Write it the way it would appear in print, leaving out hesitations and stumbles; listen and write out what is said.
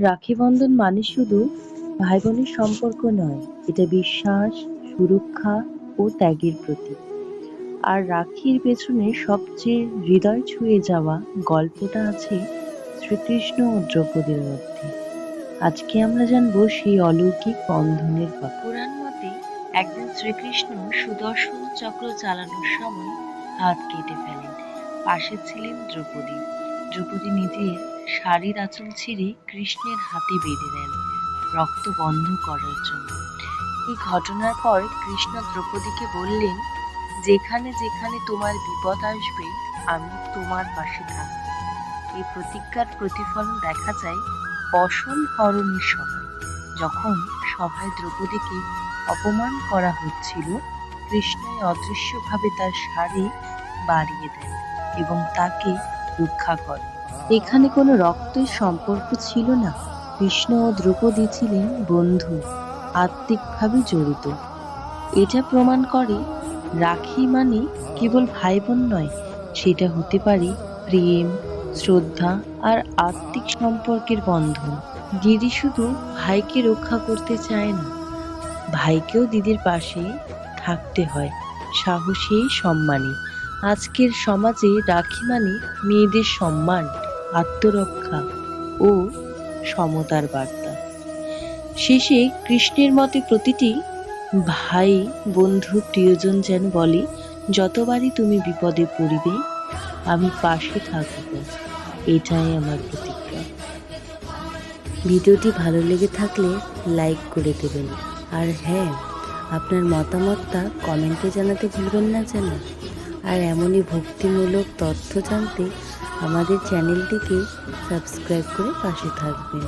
রাখি বন্ধন মানে শুধু ভাই বোনের সম্পর্ক নয়, এটা বিশ্বাস, সুরক্ষা ও ত্যাগের প্রতীক। আর রাখির পেছনে সবচেয়ে হৃদয় ছুঁয়ে যাওয়া গল্পটা আছে শ্রীকৃষ্ণ ও দ্রৌপদীর মধ্যে। আজকে আমরা জানবো সেই অলৌকিক বন্ধনের কথা। পুরাণ মতে একদিন শ্রীকৃষ্ণ সুদর্শন চক্র চালানোর সময় হাত কেটে ফেলেন। পাশে ছিলেন দ্রৌপদী। দ্রৌপদী নিজের শাড়ির আঁচল ছিঁড়ে কৃষ্ণের হাতে বেঁধে দেন রক্ত বন্ধ করার জন্য। এই ঘটনার পর কৃষ্ণ দ্রৌপদীকে বললেন, যেখানে যেখানে তোমার বিপদ আসবে আমি তোমার পাশে থাকব। এই প্রতিজ্ঞার প্রতিফলন দেখা যায় বসন হরণের সময়, যখন সভায় দ্রৌপদীকে অপমান করা হচ্ছিল। কৃষ্ণ অদৃশ্যভাবে তার শাড়ি বাড়িয়ে দেন এবং তাকে রক্ষা করেন। এখানে কোনো রক্তের সম্পর্ক ছিল না। কৃষ্ণ ও দ্রৌপদী ছিলেন বন্ধু, আত্মিকভাবে জড়িত। এটা প্রমাণ করে রাখি মানে কেবল ভাই বোন নয়, সেটা হতে পারে প্রেম, শ্রদ্ধা আর আত্মিক সম্পর্কের বন্ধন। দিদি শুধু ভাইকে রক্ষা করতে চায় না, ভাইকেও দিদির পাশে থাকতে হয়, সাহসী, সম্মানী। আজকের সমাজে রাখি মানে মেয়েদের সম্মান, আত্মরক্ষা ও সমতার বার্তা। শেষে কৃষ্ণের মতে প্রতিটি ভাই, বন্ধু, প্রিয়জন যেন বলে, যতবারই তুমি বিপদে পড়িবে আমি পাশে থাকব। এটাই আমার প্রতিজ্ঞা। ভিডিওটি ভালো লেগে থাকলে লাইক করে দেবেন, আর হ্যাঁ, আপনার মতামতটা কমেন্টে জানাতে ভুলবেন না যেন। আর এমনই ভক্তিমূলক তথ্য জানতে আমাদের চ্যানেলটিকে সাবস্ক্রাইব করে পাশে থাকবেন।